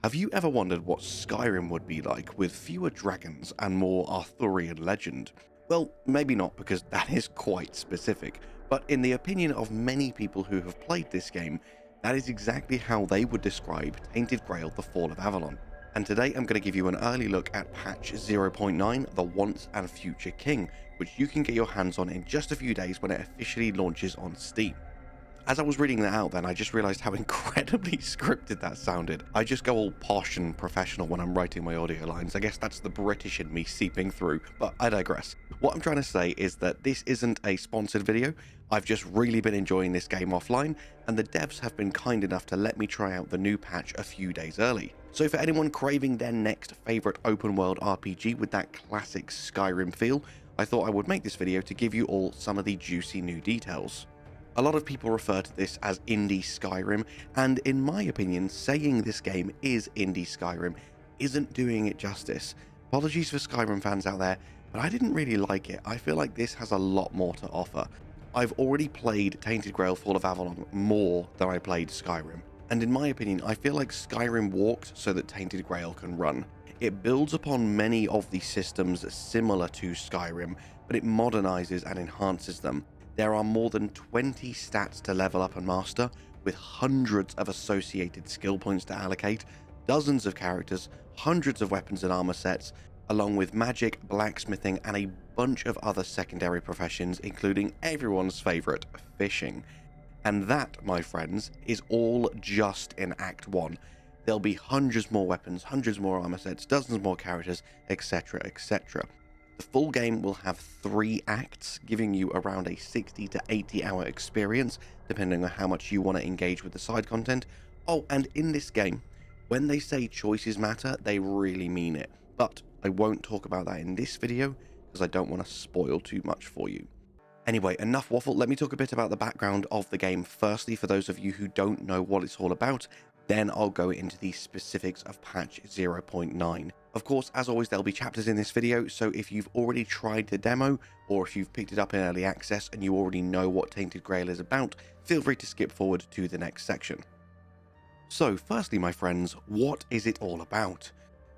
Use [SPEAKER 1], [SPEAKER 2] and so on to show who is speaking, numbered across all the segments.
[SPEAKER 1] Have you ever wondered what Skyrim would be like with fewer dragons and more Arthurian legend? Well, maybe not, because that is quite specific, but in the opinion of many people who have played this game, that is exactly how they would describe Tainted Grail: The Fall of Avalon. And today I'm going to give you an early look at patch 0.9, the Once and Future King, which you can get your hands on in just a few days when it officially launches on Steam. As I was reading that out then, I just realised how incredibly scripted that sounded. I just go all posh and professional when I'm writing my audio lines. I guess that's the British in me seeping through, but I digress. What I'm trying to say is that this isn't a sponsored video. I've just really been enjoying this game offline, and the devs have been kind enough to let me try out the new patch a few days early. So for anyone craving their next favourite open world RPG with that classic Skyrim feel, I thought I would make this video to give you all some of the juicy new details. A lot of people refer to this as Indie Skyrim, and in my opinion, saying this game is Indie Skyrim isn't doing it justice. Apologies for Skyrim fans out there, but I didn't really like it. I feel like this has a lot more to offer. I've already played Tainted Grail: Fall of Avalon more than I played Skyrim, and in my opinion, I feel like Skyrim walked so that Tainted Grail can run. It builds upon many of the systems similar to Skyrim, but it modernizes and enhances them. There are more than 20 stats to level up and master, with hundreds of associated skill points to allocate, dozens of characters, hundreds of weapons and armor sets, along with magic, blacksmithing, and a bunch of other secondary professions, including everyone's favourite, fishing. And that, my friends, is all just in Act 1. There'll be hundreds more weapons, hundreds more armor sets, dozens more characters, etc, etc. The full game will have 3 acts, giving you around a 60 to 80 hour experience, depending on how much you want to engage with the side content. Oh, and in this game, when they say choices matter, they really mean it. But I won't talk about that in this video, because I don't want to spoil too much for you. Anyway, enough waffle, let me talk a bit about the background of the game firstly for those of you who don't know what it's all about, then I'll go into the specifics of patch 0.9. Of course, as always, there'll be chapters in this video, so if you've already tried the demo, or if you've picked it up in early access and you already know what Tainted Grail is about, feel free to skip forward to the next section. So, firstly, my friends, what is it all about?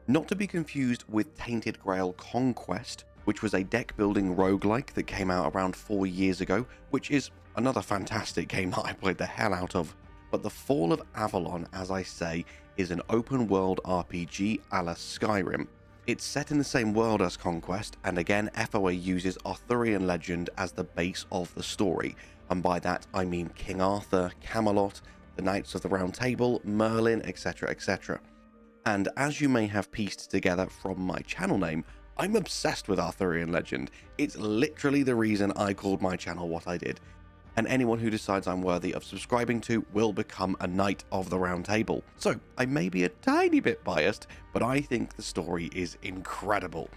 [SPEAKER 1] Not to be confused with Tainted Grail Conquest, which was a deck-building roguelike that came out around 4 years ago, which is another fantastic game that I played the hell out of. But the Fall of Avalon, as I say, is an open-world RPG a la Skyrim. It's set in the same world as Conquest, and again, FOA uses Arthurian legend as the base of the story, and by that I mean King Arthur, Camelot, the Knights of the Round Table, Merlin, etc, etc. And as you may have pieced together from my channel name, I'm obsessed with Arthurian legend. It's literally the reason I called my channel what I did. And anyone who decides I'm worthy of subscribing to will become a Knight of the Round Table. So I may be a tiny bit biased, but I think the story is incredible.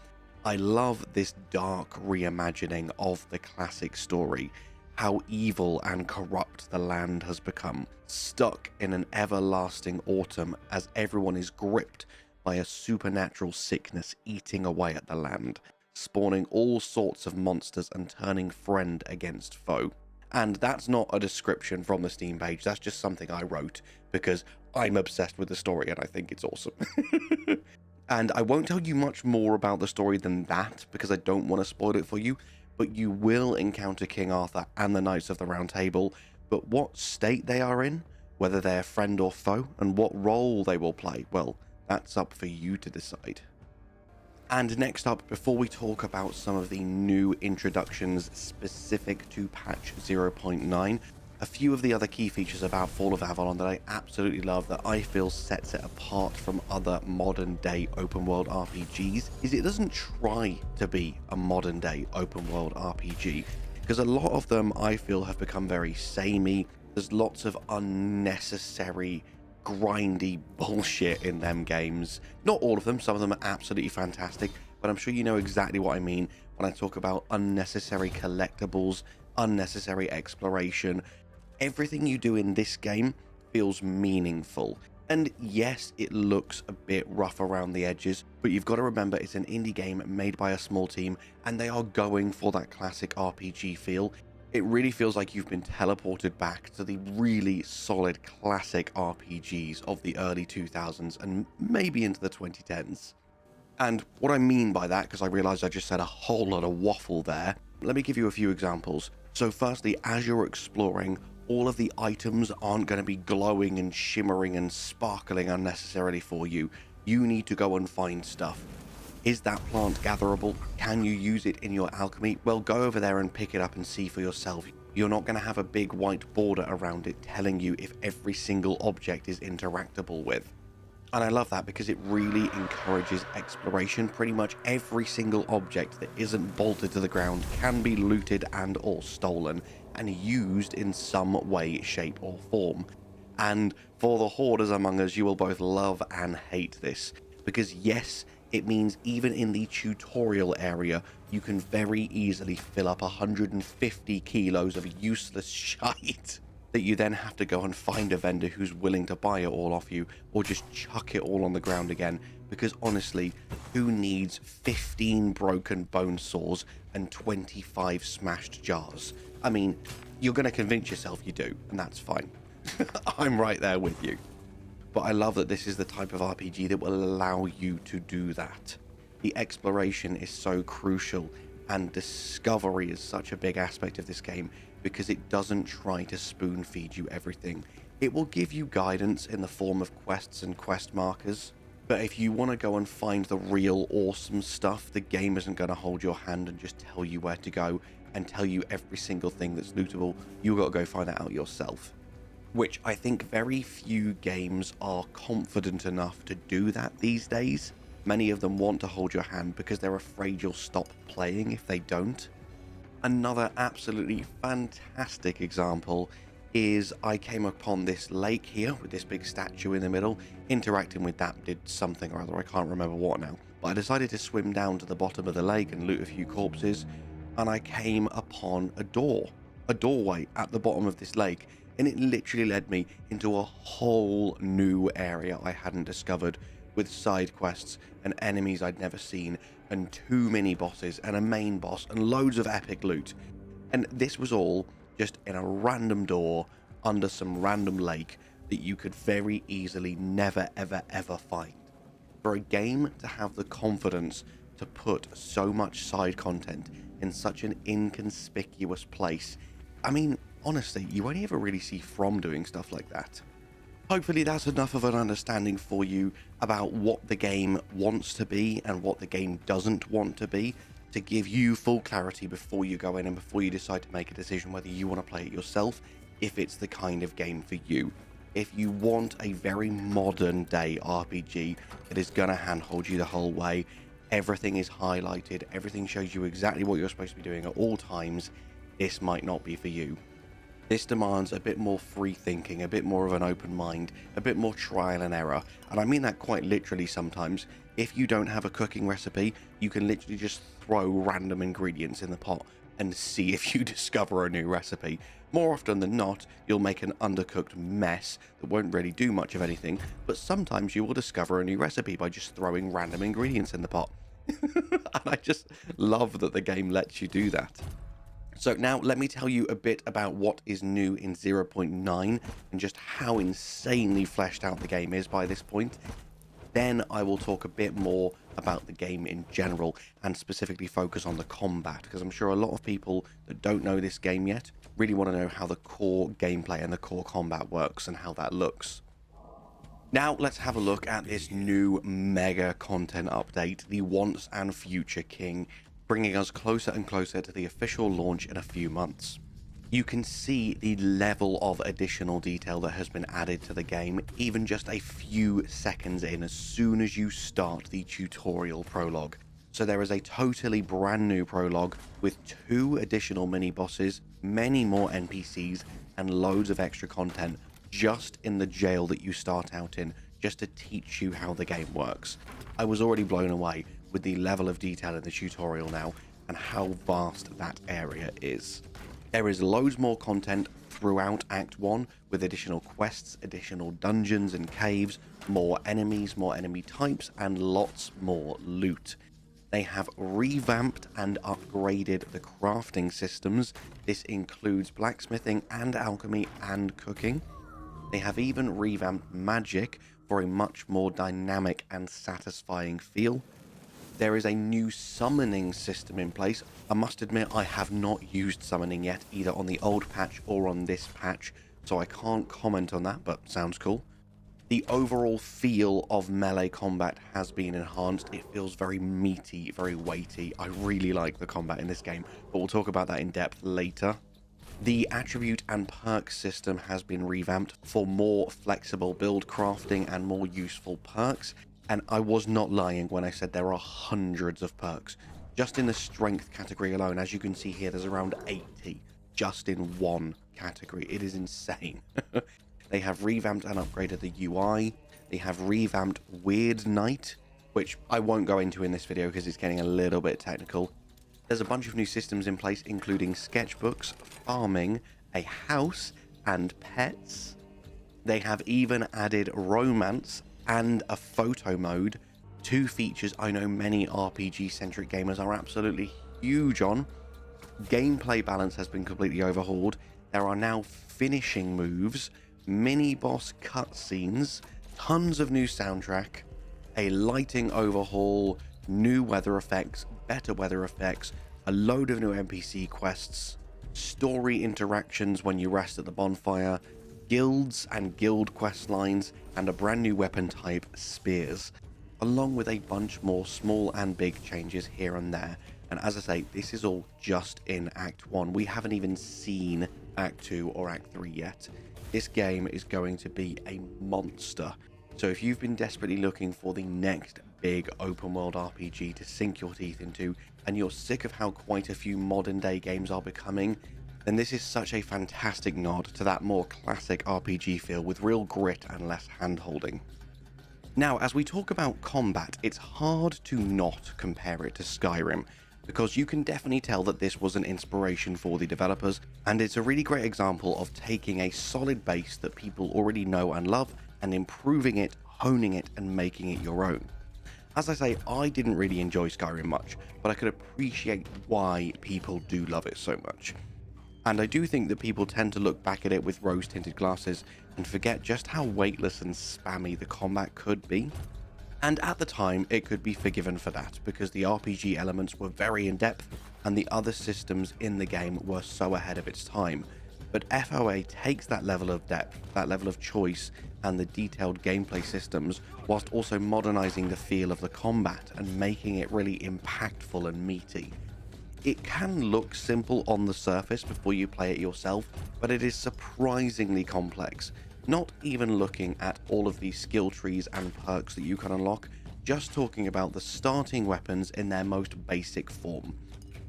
[SPEAKER 1] I love this dark reimagining of the classic story, how evil and corrupt the land has become, stuck in an everlasting autumn as everyone is gripped by a supernatural sickness eating away at the land, spawning all sorts of monsters and turning friend against foe. And that's not a description from the Steam page, that's just something I wrote because I'm obsessed with the story and I think it's awesome. And I won't tell you much more about the story than that because I don't want to spoil it for you, but you will encounter King Arthur and the Knights of the Round Table, but what state they are in, whether they're friend or foe, and what role they will play, well, that's up for you to decide. And next up, before we talk about some of the new introductions specific to patch 0.9, a few of the other key features about Fall of Avalon that I absolutely love that I feel sets it apart from other modern day open world RPGs is it doesn't try to be a modern day open world RPG, because a lot of them I feel have become very samey. There's lots of unnecessary grindy bullshit in them games. Not all of them, some of them are absolutely fantastic, but I'm sure you know exactly what I mean when I talk about unnecessary collectibles, unnecessary exploration. Everything you do in this game feels meaningful. And yes, it looks a bit rough around the edges, but you've got to remember it's an indie game made by a small team, and they are going for that classic RPG feel. It really feels like you've been teleported back to the really solid classic RPGs of the early 2000s and maybe into the 2010s. And what I mean by that, because I realized I just said a whole lot of waffle there, let me give you a few examples. So firstly, as you're exploring, all of the items aren't going to be glowing and shimmering and sparkling unnecessarily for you. You need to go and find stuff. Is that plant gatherable? Can you use it in your alchemy? Well, go over there and pick it up and see for yourself. You're not going to have a big white border around it telling you if every single object is interactable with. And I love that because it really encourages exploration. Pretty much every single object that isn't bolted to the ground can be looted and or stolen and used in some way, shape or form. And for the hoarders among us, you will both love and hate this. Because yes, it means even in the tutorial area, you can very easily fill up 150 kilos of useless shite that you then have to go and find a vendor who's willing to buy it all off you, or just chuck it all on the ground again. Because honestly, who needs 15 broken bone saws and 25 smashed jars? I mean, you're going to convince yourself you do, and that's fine. I'm right there with you. But I love that this is the type of RPG that will allow you to do that. The exploration is so crucial, and discovery is such a big aspect of this game because it doesn't try to spoon feed you everything. It will give you guidance in the form of quests and quest markers, but if you want to go and find the real awesome stuff, the game isn't going to hold your hand and just tell you where to go and tell you every single thing that's lootable. You've got to go find that out yourself. Which I think very few games are confident enough to do that these days. Many of them want to hold your hand because they're afraid you'll stop playing if they don't. Another absolutely fantastic example is I came upon this lake here with this big statue in the middle. Interacting with that did something or other, I can't remember what now. But I decided to swim down to the bottom of the lake and loot a few corpses, and I came upon a doorway at the bottom of this lake, and it literally led me into a whole new area I hadn't discovered, with side quests and enemies I'd never seen, and too many bosses and a main boss and loads of epic loot. And this was all just in a random door under some random lake that you could very easily never ever find. For a game to have the confidence to put so much side content in such an inconspicuous place, I mean, honestly, you only ever really see From doing stuff like that. Hopefully that's enough of an understanding for you about what the game wants to be and what the game doesn't want to be, to give you full clarity before you go in and before you decide to make a decision whether you want to play it yourself, if it's the kind of game for you. If you want a very modern day RPG that is going to handhold you the whole way, everything is highlighted, everything shows you exactly what you're supposed to be doing at all times, this might not be for you. This demands a bit more free thinking, a bit more of an open mind, a bit more trial and error. And I mean that quite literally sometimes. If you don't have a cooking recipe, you can literally just throw random ingredients in the pot and see if you discover a new recipe. More often than not, you'll make an undercooked mess that won't really do much of anything, but sometimes you will discover a new recipe by just throwing random ingredients in the pot. And I just love that the game lets you do that. So now let me tell you a bit about what is new in 0.9 and just how insanely fleshed out the game is by this point. Then I will talk a bit more about the game in general and specifically focus on the combat, because I'm sure a lot of people that don't know this game yet really want to know how the core gameplay and the core combat works and how that looks. Now let's have a look at this new mega content update, the Once and Future King, bringing us closer and closer to the official launch in a few months. You can see the level of additional detail that has been added to the game even just a few seconds in, as soon as you start the tutorial prologue. So there is a totally brand new prologue with 2 additional mini bosses, many more NPCs, and loads of extra content just in the jail that you start out in, just to teach you how the game works. I was already blown away with the level of detail in the tutorial now and how vast that area is. There is loads more content throughout Act 1 with additional quests, additional dungeons and caves, more enemies, more enemy types, and lots more loot. They have revamped and upgraded the crafting systems. This includes blacksmithing and alchemy and cooking. They have even revamped magic for a much more dynamic and satisfying feel. There is a new summoning system in place. I must admit, I have not used summoning yet, either on the old patch or on this patch, so I can't comment on that, but sounds cool. The overall feel of melee combat has been enhanced. It feels very meaty, very weighty. I really like the combat in this game, but we'll talk about that in depth later. The attribute and perk system has been revamped for more flexible build crafting and more useful perks. And I was not lying when I said there are hundreds of perks. Just in the strength category alone, as you can see here, there's around 80 just in one category. It is insane. They have revamped and upgraded the UI. They have revamped Weird Night, which I won't go into in this video because it's getting a little bit technical. There's a bunch of new systems in place, including sketchbooks, farming, a house, and pets. They have even added romance and a photo mode, two features I know many RPG-centric gamers are absolutely huge on. Gameplay balance has been completely overhauled. There are now finishing moves, mini-boss cutscenes, tons of new soundtrack, a lighting overhaul, new weather effects, better weather effects, a load of new NPC quests, story interactions when you rest at the bonfire, guilds and guild quest lines, and a brand new weapon type, spears, along with a bunch more small and big changes here and there. And as I say, this is all just in Act 1. We haven't even seen Act 2 or Act 3 yet. This game is going to be a monster. So if you've been desperately looking for the next big open world RPG to sink your teeth into, and you're sick of how quite a few modern day games are becoming, then this is such a fantastic nod to that more classic RPG feel with real grit and less hand-holding. Now, as we talk about combat, it's hard to not compare it to Skyrim, because you can definitely tell that this was an inspiration for the developers, and it's a really great example of taking a solid base that people already know and love and improving it, honing it, and making it your own. As I say, I didn't really enjoy Skyrim much, but I could appreciate why people do love it so much. And I do think that people tend to look back at it with rose-tinted glasses and forget just how weightless and spammy the combat could be. And at the time, it could be forgiven for that, because the RPG elements were very in-depth and the other systems in the game were so ahead of its time. But FOA takes that level of depth, that level of choice, and the detailed gameplay systems, whilst also modernizing the feel of the combat and making it really impactful and meaty. It can look simple on the surface before you play it yourself, but it is surprisingly complex. Not even looking at all of these skill trees and perks that you can unlock, just talking about the starting weapons in their most basic form.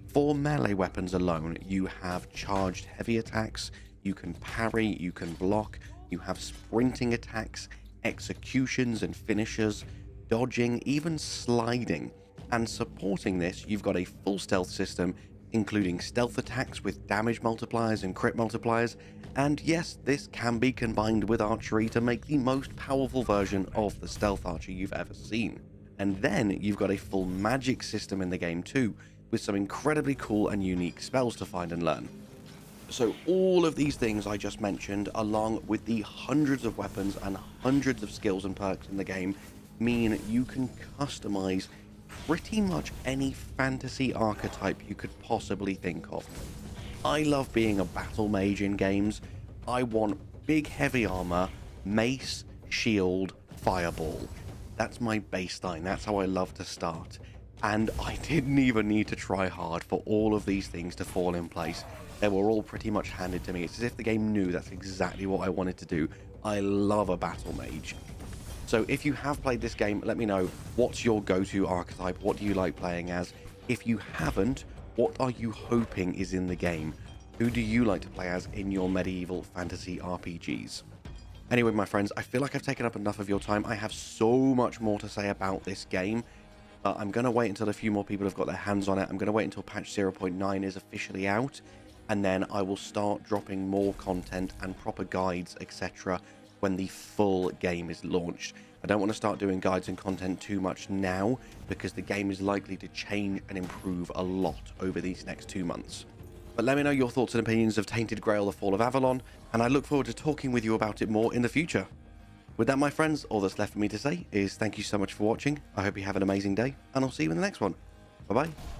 [SPEAKER 1] For melee weapons alone, you have charged heavy attacks, you can parry, you can block, you have sprinting attacks, executions and finishers, dodging, even sliding. And supporting this, you've got a full stealth system, including stealth attacks with damage multipliers and crit multipliers, and yes, this can be combined with archery to make the most powerful version of the stealth archer you've ever seen. And then you've got a full magic system in the game too, with some incredibly cool and unique spells to find and learn. So all of these things I just mentioned, along with the hundreds of weapons and hundreds of skills and perks in the game, mean you can customize pretty much any fantasy archetype you could possibly think of. I love being a battle mage in games. I want big heavy armor, mace, shield, fireball. That's my baseline, that's how I love to start. And I didn't even need to try hard for all of these things to fall in place. They were all pretty much handed to me. It's as if the game knew that's exactly what I wanted to do. I love a battle mage. So if you have played this game, let me know, what's your go-to archetype? What do you like playing as? If you haven't, what are you hoping is in the game? Who do you like to play as in your medieval fantasy RPGs? Anyway, my friends, I feel like I've taken up enough of your time. I have so much more to say about this game, but I'm going to wait until a few more people have got their hands on it. I'm going to wait until patch 0.9 is officially out, and then I will start dropping more content and proper guides, etc. when the full game is launched. I don't want to start doing guides and content too much now because the game is likely to change and improve a lot over these next 2 months. But let me know your thoughts and opinions of Tainted Grail: The Fall of Avalon, and I look forward to talking with you about it more in the future. With that, my friends, all that's left for me to say is thank you so much for watching. I hope you have an amazing day, and I'll see you in the next one. Bye bye.